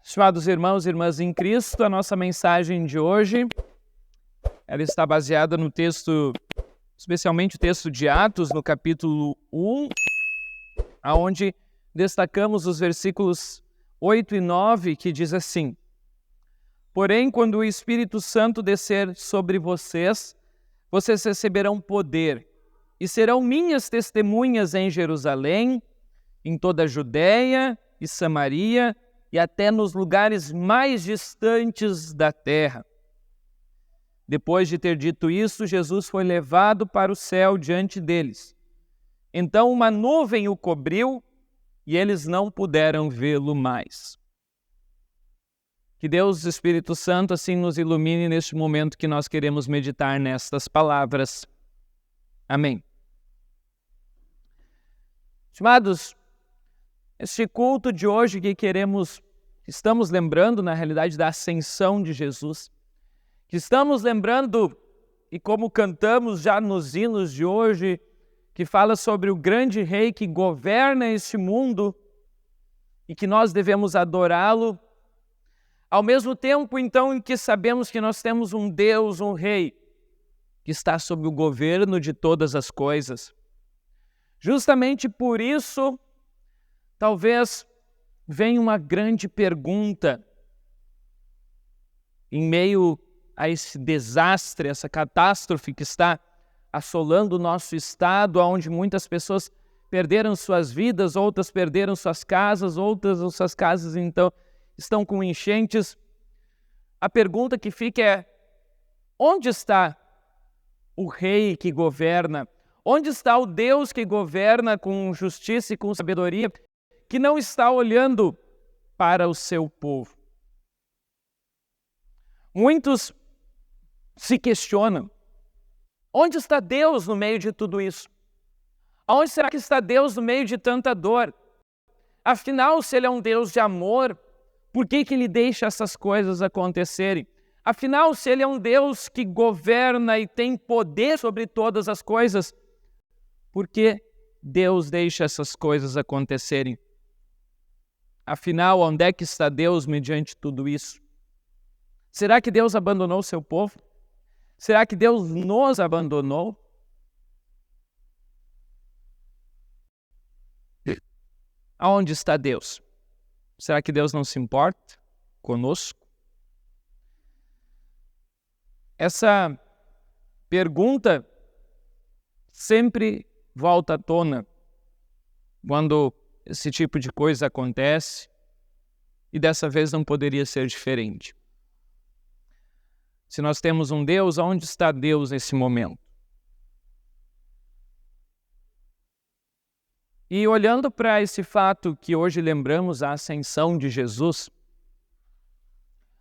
Estimados irmãos e irmãs em Cristo, a nossa mensagem de hoje, ela está baseada no texto, especialmente o texto de Atos, no capítulo 1, onde destacamos os versículos 8 e 9, que diz assim: Porém, quando o Espírito Santo descer sobre vocês, vocês receberão poder e serão minhas testemunhas em Jerusalém, em toda a Judéia e Samaria e até nos lugares mais distantes da terra. Depois de ter dito isso, Jesus foi levado para o céu diante deles. Então uma nuvem o cobriu e eles não puderam vê-lo mais. Que Deus, Espírito Santo, assim nos ilumine neste momento que nós queremos meditar nestas palavras. Amém. Estimados, este culto de hoje que estamos lembrando, na realidade, da ascensão de Jesus, que estamos lembrando, e como cantamos já nos hinos de hoje, que fala sobre o grande rei que governa este mundo e que nós devemos adorá-lo, ao mesmo tempo, então, em que sabemos que nós temos um Deus, um rei, que está sob o governo de todas as coisas. Justamente por isso, talvez venha uma grande pergunta em meio a esse desastre, essa catástrofe que está assolando o nosso estado, onde muitas pessoas perderam suas vidas, outras perderam suas casas, outras suas casas então estão com enchentes. A pergunta que fica é: onde está o rei que governa? Onde está o Deus que governa com justiça e com sabedoria, que não está olhando para o seu povo? Muitos se questionam: onde está Deus no meio de tudo isso? Onde será que está Deus no meio de tanta dor? Afinal, se Ele é um Deus de amor, por que Ele deixa essas coisas acontecerem? Afinal, se Ele é um Deus que governa e tem poder sobre todas as coisas, por que Deus deixa essas coisas acontecerem? Afinal, onde é que está Deus mediante tudo isso? Será que Deus abandonou o seu povo? Será que Deus nos abandonou? Aonde está Deus? Será que Deus não se importa conosco? Essa pergunta sempre volta à tona quando esse tipo de coisa acontece, e dessa vez não poderia ser diferente. Se nós temos um Deus, onde está Deus nesse momento? E olhando para esse fato que hoje lembramos, a ascensão de Jesus,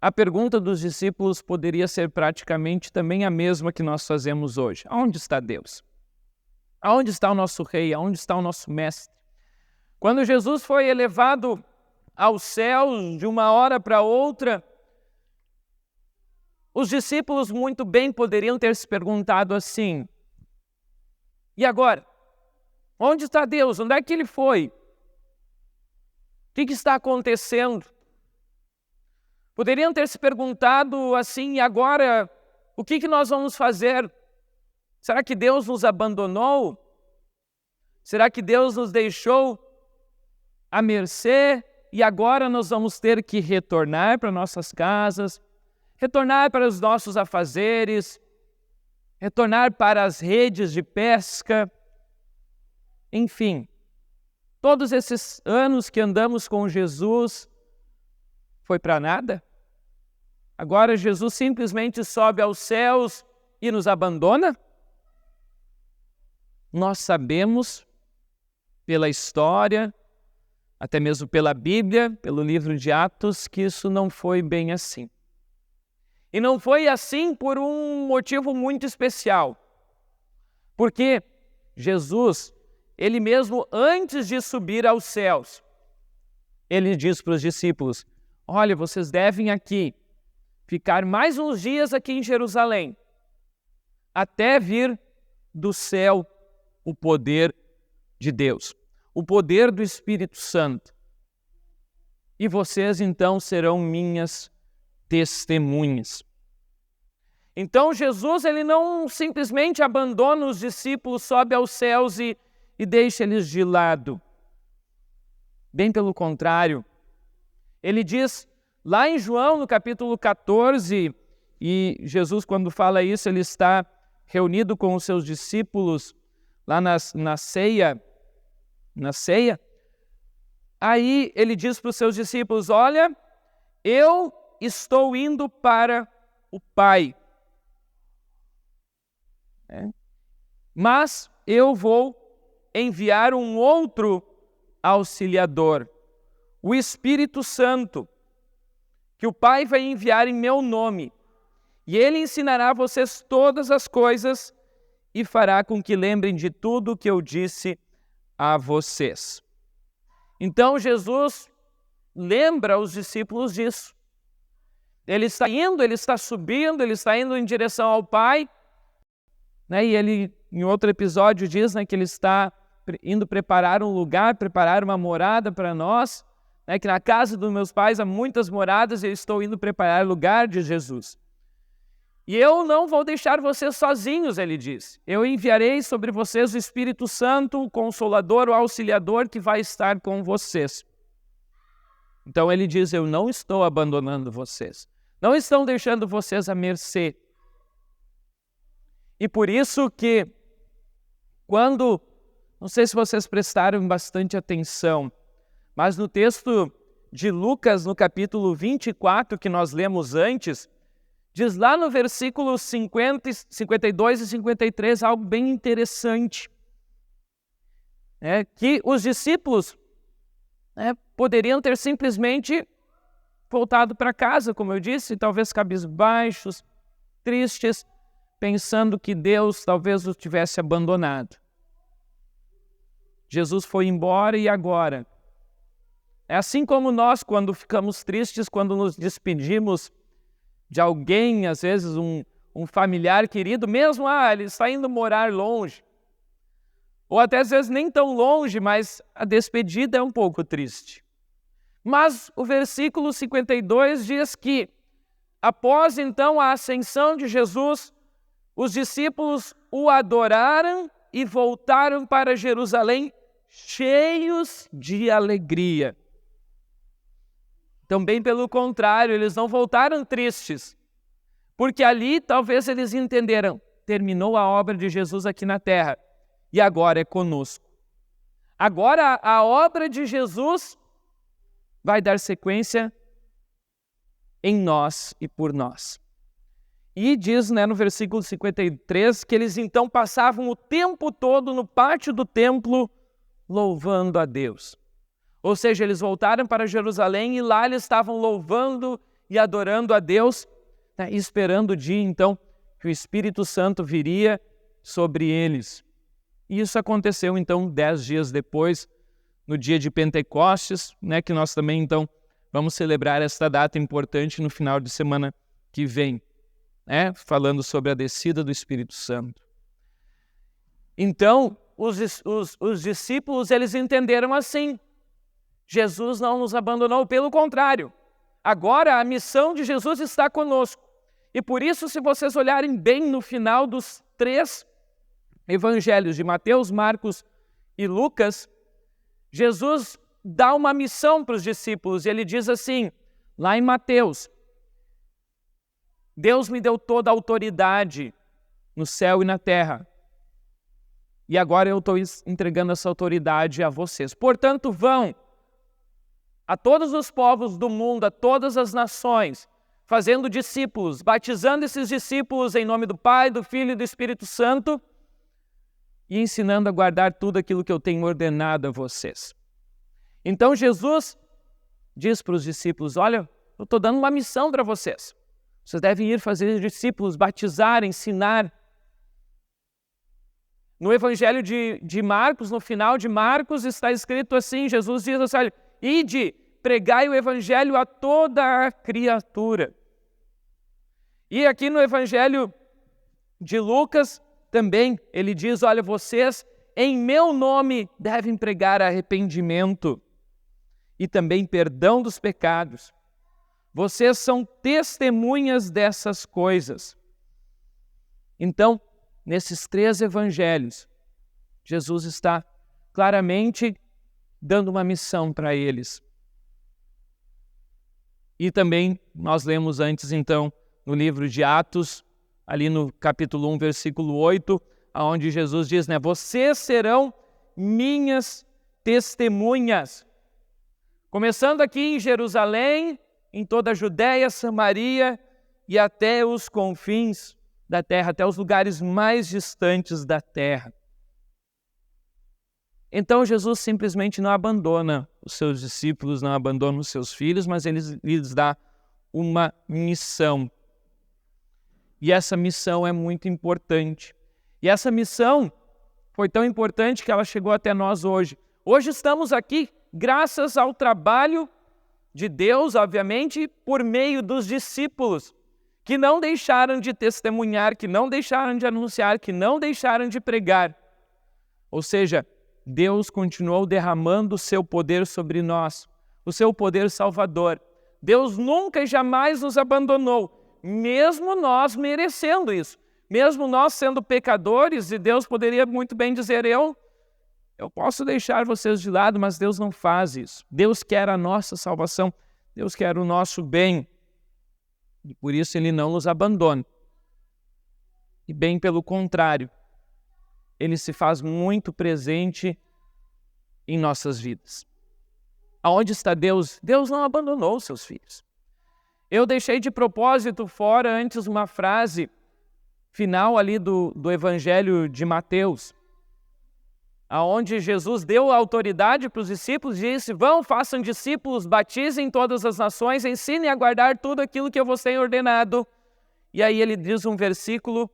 a pergunta dos discípulos poderia ser praticamente também a mesma que nós fazemos hoje. Aonde está Deus? Aonde está o nosso rei? Aonde está o nosso mestre? Quando Jesus foi elevado aos céus de uma hora para outra, os discípulos muito bem poderiam ter se perguntado assim: e agora? Onde está Deus? Onde é que Ele foi? O que está acontecendo? Poderiam ter se perguntado assim: e agora? O que nós vamos fazer? Será que Deus nos abandonou? Será que Deus nos deixou à mercê e agora nós vamos ter que retornar para nossas casas, retornar para os nossos afazeres, retornar para as redes de pesca? Enfim, todos esses anos que andamos com Jesus foi para nada? Agora Jesus simplesmente sobe aos céus e nos abandona? Nós sabemos pela história, até mesmo pela Bíblia, pelo livro de Atos, que isso não foi bem assim. E não foi assim por um motivo muito especial. Porque Jesus, Ele mesmo, antes de subir aos céus, Ele diz para os discípulos: olha, vocês devem aqui ficar mais uns dias aqui em Jerusalém, até vir do céu o poder de Deus, o poder do Espírito Santo. e vocês então serão minhas testemunhas. Então Jesus, ele não simplesmente abandona os discípulos, sobe aos céus e deixa eles de lado. Bem pelo contrário, ele diz lá em João, no capítulo 14, e Jesus, quando fala isso, ele está reunido com os seus discípulos lá na ceia. Aí ele diz para os seus discípulos: olha, eu estou indo para o Pai, mas eu vou enviar um outro auxiliador, o Espírito Santo, que o Pai vai enviar em meu nome, e ele ensinará a vocês todas as coisas e fará com que lembrem de tudo o que eu disse a vocês. Então Jesus lembra os discípulos disso. Ele está indo, ele está subindo, ele está indo em direção ao Pai, e ele, em outro episódio, diz que ele está indo preparar um lugar, preparar uma morada para nós, que na casa dos meus pais há muitas moradas e eu estou indo preparar lugar de Jesus. E eu não vou deixar vocês sozinhos, ele diz. Eu enviarei sobre vocês o Espírito Santo, o Consolador, o Auxiliador, que vai estar com vocês. Então ele diz: eu não estou abandonando vocês. Não estão deixando vocês à mercê. E por isso que, não sei se vocês prestaram bastante atenção, mas no texto de Lucas, no capítulo 24, que nós lemos antes, diz lá no versículo 50, 52 e 53 algo bem interessante. Que os discípulos poderiam ter simplesmente voltado para casa, como eu disse, talvez cabisbaixos, tristes, pensando que Deus talvez os tivesse abandonado. Jesus foi embora e agora? É assim como nós, quando ficamos tristes, quando nos despedimos de alguém, às vezes um familiar querido, mesmo ele está indo morar longe, ou até às vezes nem tão longe, mas a despedida é um pouco triste. Mas o versículo 52 diz que, após então a ascensão de Jesus, os discípulos o adoraram e voltaram para Jerusalém cheios de alegria. Então, bem pelo contrário, eles não voltaram tristes, porque ali talvez eles entenderam: terminou a obra de Jesus aqui na terra e agora é conosco. Agora a obra de Jesus vai dar sequência em nós e por nós. E diz no versículo 53 que eles então passavam o tempo todo no pátio do templo louvando a Deus. Ou seja, eles voltaram para Jerusalém e lá eles estavam louvando e adorando a Deus, esperando o dia então que o Espírito Santo viria sobre eles. E isso aconteceu então 10 dias depois, no dia de Pentecostes, que nós também então vamos celebrar esta data importante no final de semana que vem, falando sobre a descida do Espírito Santo. Então, os discípulos, eles entenderam assim: Jesus não nos abandonou, pelo contrário, agora a missão de Jesus está conosco. E por isso, se vocês olharem bem no final dos 3 evangelhos de Mateus, Marcos e Lucas, Jesus dá uma missão para os discípulos. Ele diz assim, lá em Mateus: Deus me deu toda a autoridade no céu e na terra. E agora eu estou entregando essa autoridade a vocês. Portanto, vão a todos os povos do mundo, a todas as nações, fazendo discípulos, batizando esses discípulos em nome do Pai, do Filho e do Espírito Santo e ensinando a guardar tudo aquilo que eu tenho ordenado a vocês. Então Jesus diz para os discípulos: olha, eu estou dando uma missão para vocês. Vocês devem ir fazer discípulos, batizar, ensinar. No Evangelho de Marcos, no final de Marcos, está escrito assim, Jesus diz assim: olha, ide, pregai o Evangelho a toda a criatura. E aqui no Evangelho de Lucas, também, ele diz: olha, vocês em meu nome devem pregar arrependimento. e também perdão dos pecados. Vocês são testemunhas dessas coisas. Então, nesses 3 evangelhos, Jesus está claramente dando uma missão para eles. E também nós lemos antes, então, no livro de Atos, ali no capítulo 1, versículo 8, onde Jesus diz, vocês serão minhas testemunhas. Começando aqui em Jerusalém, em toda a Judéia, Samaria e até os confins da terra, até os lugares mais distantes da terra. Então Jesus simplesmente não abandona os seus discípulos, não abandona os seus filhos, mas ele lhes dá uma missão. E essa missão é muito importante. E essa missão foi tão importante que ela chegou até nós hoje. Hoje estamos aqui graças ao trabalho de Deus, obviamente, por meio dos discípulos, que não deixaram de testemunhar, que não deixaram de anunciar, que não deixaram de pregar. Ou seja, Deus continuou derramando o seu poder sobre nós, o seu poder salvador. Deus nunca e jamais nos abandonou, mesmo nós merecendo isso. Mesmo nós sendo pecadores, e Deus poderia muito bem dizer, eu posso deixar vocês de lado, mas Deus não faz isso. Deus quer a nossa salvação, Deus quer o nosso bem. E por isso Ele não nos abandona. E bem pelo contrário, Ele se faz muito presente em nossas vidas. Aonde está Deus? Deus não abandonou os seus filhos. Eu deixei de propósito fora antes uma frase final ali do Evangelho de Mateus, aonde Jesus deu autoridade para os discípulos e disse, vão, façam discípulos, batizem todas as nações, ensinem a guardar tudo aquilo que eu vos tenho ordenado. E aí ele diz um versículo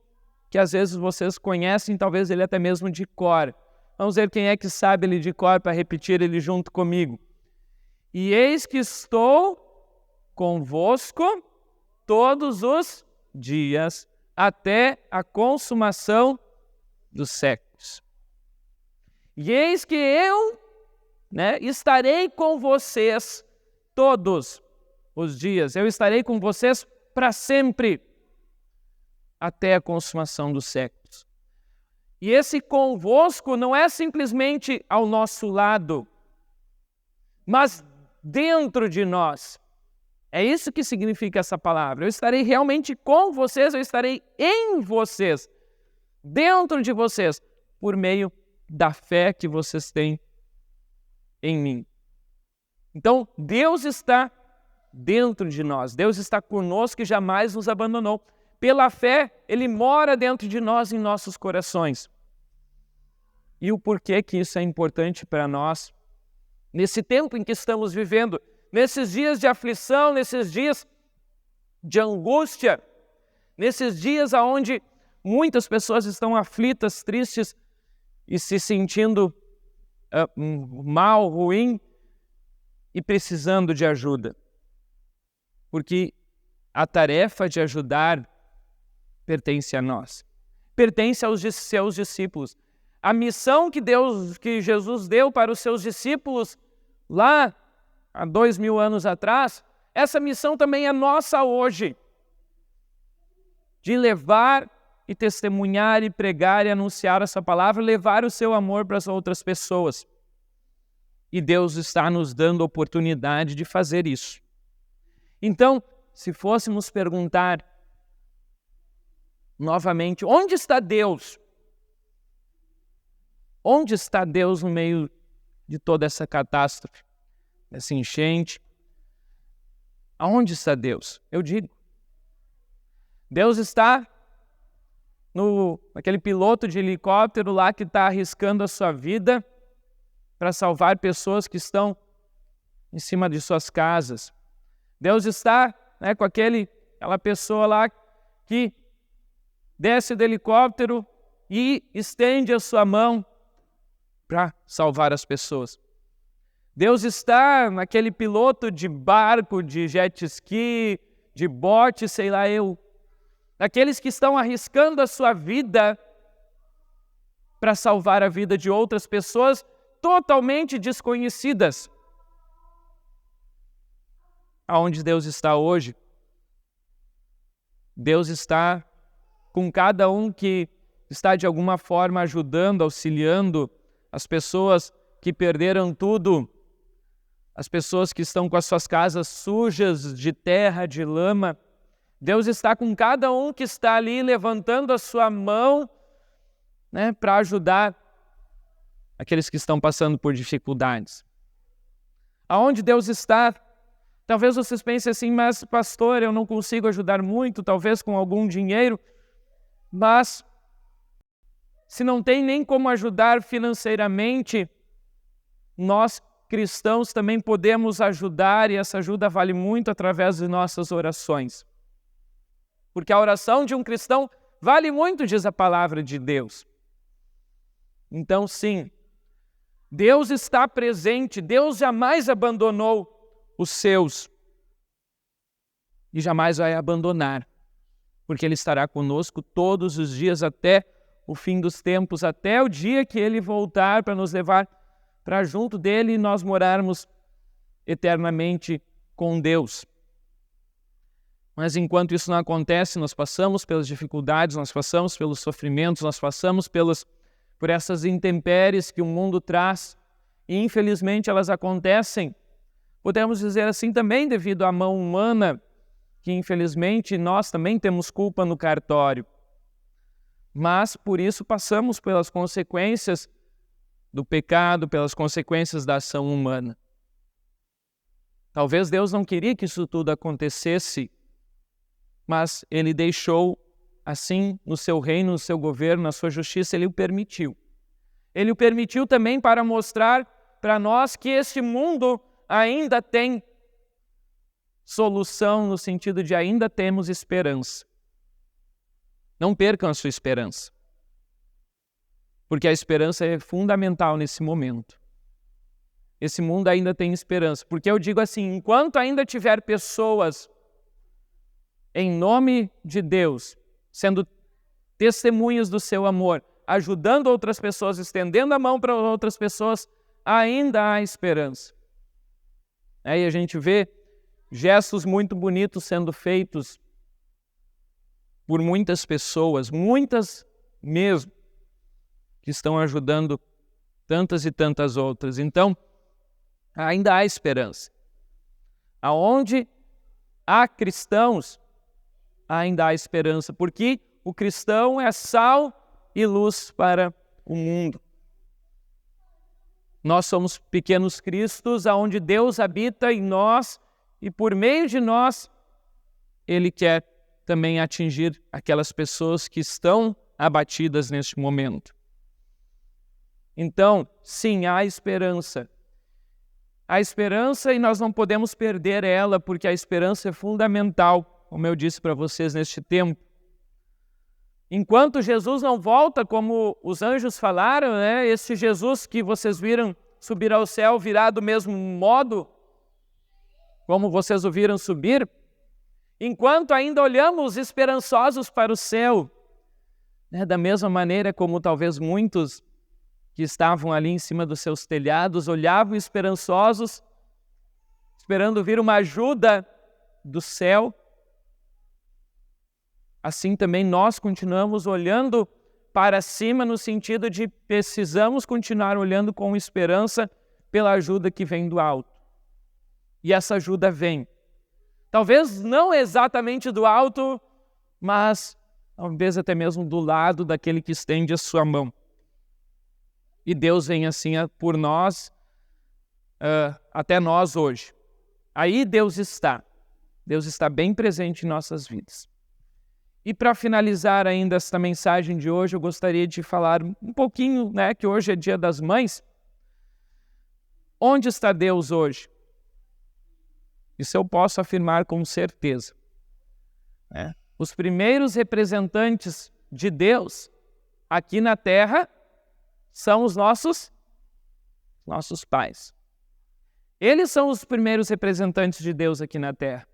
que às vezes vocês conhecem, talvez ele até mesmo de cor. Vamos ver quem é que sabe ele de cor para repetir ele junto comigo. E eis que estou convosco todos os dias, até a consumação dos séculos. E eis que eu estarei com vocês todos os dias. Eu estarei com vocês para sempre, até a consumação dos séculos. E esse convosco não é simplesmente ao nosso lado, mas dentro de nós. É isso que significa essa palavra. Eu estarei realmente com vocês, eu estarei em vocês, dentro de vocês, por meio da fé que vocês têm em mim. Então, Deus está dentro de nós, Deus está conosco e jamais nos abandonou. Pela fé, Ele mora dentro de nós, em nossos corações. E o porquê que isso é importante para nós, nesse tempo em que estamos vivendo, nesses dias de aflição, nesses dias de angústia, nesses dias onde muitas pessoas estão aflitas, tristes e se sentindo mal, ruim e precisando de ajuda. Porque a tarefa de ajudar pertence a nós, pertence aos seus discípulos. A missão que Jesus deu para os seus discípulos lá há 2000 anos atrás, essa missão também é nossa hoje, de levar e testemunhar e pregar e anunciar essa palavra, levar o seu amor para as outras pessoas. E Deus está nos dando a oportunidade de fazer isso. Então, se fôssemos perguntar novamente, onde está Deus? Onde está Deus no meio de toda essa catástrofe, essa enchente? Aonde está Deus? Eu digo, Deus está naquele piloto de helicóptero lá que está arriscando a sua vida para salvar pessoas que estão em cima de suas casas. Deus está com aquela pessoa lá que desce do helicóptero e estende a sua mão para salvar as pessoas. Deus está naquele piloto de barco, de jet ski, de bote, sei lá daqueles que estão arriscando a sua vida para salvar a vida de outras pessoas totalmente desconhecidas. aonde Deus está hoje. Deus está com cada um que está de alguma forma ajudando, auxiliando as pessoas que perderam tudo, as pessoas que estão com as suas casas sujas de terra, de lama. Deus está com cada um que está ali levantando a sua mão, para ajudar aqueles que estão passando por dificuldades. Aonde Deus está? Talvez vocês pensem assim, mas pastor, eu não consigo ajudar muito, talvez com algum dinheiro, mas se não tem nem como ajudar financeiramente, nós cristãos também podemos ajudar, e essa ajuda vale muito através de nossas orações. Porque a oração de um cristão vale muito, diz a palavra de Deus. Então, sim, Deus está presente, Deus jamais abandonou os seus e jamais vai abandonar, porque Ele estará conosco todos os dias até o fim dos tempos, até o dia que Ele voltar para nos levar para junto dEle e nós morarmos eternamente com Deus. Mas enquanto isso não acontece, nós passamos pelas dificuldades, nós passamos pelos sofrimentos, nós passamos por essas intempéries que o mundo traz, e infelizmente elas acontecem, podemos dizer assim também devido à mão humana, que infelizmente nós também temos culpa no cartório. Mas por isso passamos pelas consequências do pecado, pelas consequências da ação humana. Talvez Deus não queria que isso tudo acontecesse, mas Ele deixou assim no seu reino, no seu governo, na sua justiça, Ele o permitiu. Ele o permitiu também para mostrar para nós que este mundo ainda tem solução, no sentido de ainda temos esperança. Não percam a sua esperança, porque a esperança é fundamental nesse momento. Esse mundo ainda tem esperança, porque eu digo assim, enquanto ainda tiver pessoas em nome de Deus, sendo testemunhas do seu amor, ajudando outras pessoas, estendendo a mão para outras pessoas, ainda há esperança. Aí a gente vê gestos muito bonitos sendo feitos por muitas pessoas, muitas mesmo, que estão ajudando tantas e tantas outras. Então, ainda há esperança. Aonde há cristãos, ainda há esperança, porque o cristão é sal e luz para o mundo. Nós somos pequenos cristos, aonde Deus habita em nós e por meio de nós, Ele quer também atingir aquelas pessoas que estão abatidas neste momento. Então, sim, há esperança. Há esperança e nós não podemos perder ela, porque a esperança é fundamental, como eu disse para vocês neste tempo. Enquanto Jesus não volta, como os anjos falaram, esse Jesus que vocês viram subir ao céu virá do mesmo modo, como vocês o viram subir, enquanto ainda olhamos esperançosos para o céu, da mesma maneira como talvez muitos que estavam ali em cima dos seus telhados olhavam esperançosos, esperando vir uma ajuda do céu, assim também nós continuamos olhando para cima no sentido de precisamos continuar olhando com esperança pela ajuda que vem do alto. E essa ajuda vem. Talvez não exatamente do alto, mas talvez até mesmo do lado daquele que estende a sua mão. E Deus vem assim por nós, até nós hoje. Aí Deus está bem presente em nossas vidas. E para finalizar ainda esta mensagem de hoje, eu gostaria de falar um pouquinho, que hoje é Dia das Mães. Onde está Deus hoje? Isso eu posso afirmar com certeza. Os primeiros representantes de Deus aqui na Terra são os nossos pais. Eles são os primeiros representantes de Deus aqui na Terra.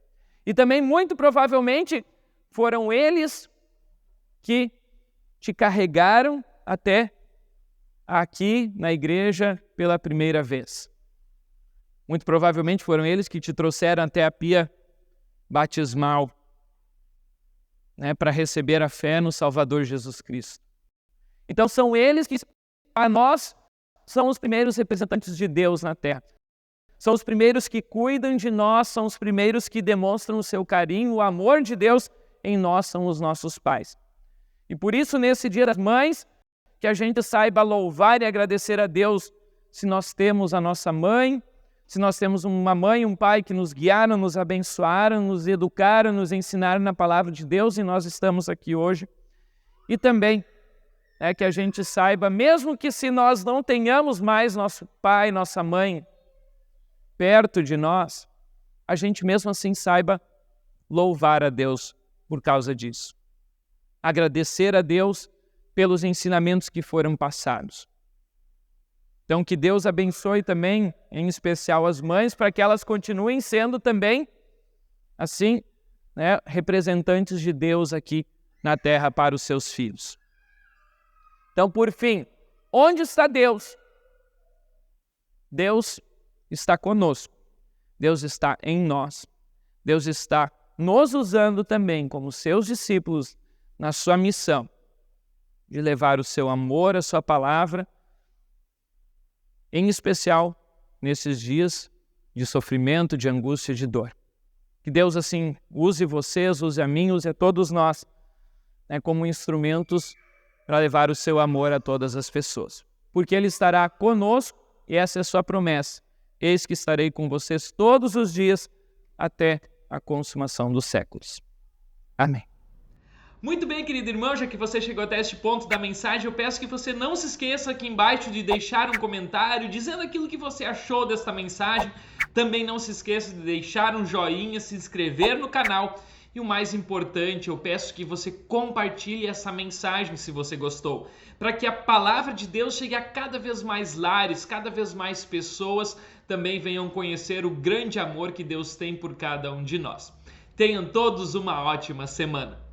E também, muito provavelmente, foram eles que te carregaram até aqui na igreja pela primeira vez. Muito provavelmente foram eles que te trouxeram até a pia batismal, né, para receber a fé no Salvador Jesus Cristo. Então são eles que, para nós, são os primeiros representantes de Deus na terra. São os primeiros que cuidam de nós, são os primeiros que demonstram o seu carinho, o amor de Deus em nós, são os nossos pais. E por isso, nesse Dia das Mães, que a gente saiba louvar e agradecer a Deus se nós temos a nossa mãe, se nós temos uma mãe e um pai que nos guiaram, nos abençoaram, nos educaram, nos ensinaram na palavra de Deus e nós estamos aqui hoje. E também que a gente saiba, mesmo que se nós não tenhamos mais nosso pai, nossa mãe perto de nós, a gente mesmo assim saiba louvar a Deus por causa disso. Agradecer a Deus pelos ensinamentos que foram passados. Então, que Deus abençoe também, em especial as mães, para que elas continuem sendo também, assim, representantes de Deus aqui na terra para os seus filhos. Então, por fim, onde está Deus? Deus está conosco. Deus está em nós. Deus está nos usando também como seus discípulos na sua missão de levar o seu amor, a sua palavra, em especial nesses dias de sofrimento, de angústia, de dor. Que Deus assim use vocês, use a mim, use a todos nós, como instrumentos para levar o seu amor a todas as pessoas. Porque Ele estará conosco e essa é a sua promessa. Eis que estarei com vocês todos os dias até a consumação dos séculos. Amém. Muito bem, querido irmão, já que você chegou até este ponto da mensagem, eu peço que você não se esqueça aqui embaixo de deixar um comentário dizendo aquilo que você achou desta mensagem. Também não se esqueça de deixar um joinha, se inscrever no canal e o mais importante, eu peço que você compartilhe essa mensagem se você gostou, para que a palavra de Deus chegue a cada vez mais lares, cada vez mais pessoas também venham conhecer o grande amor que Deus tem por cada um de nós. Tenham todos uma ótima semana.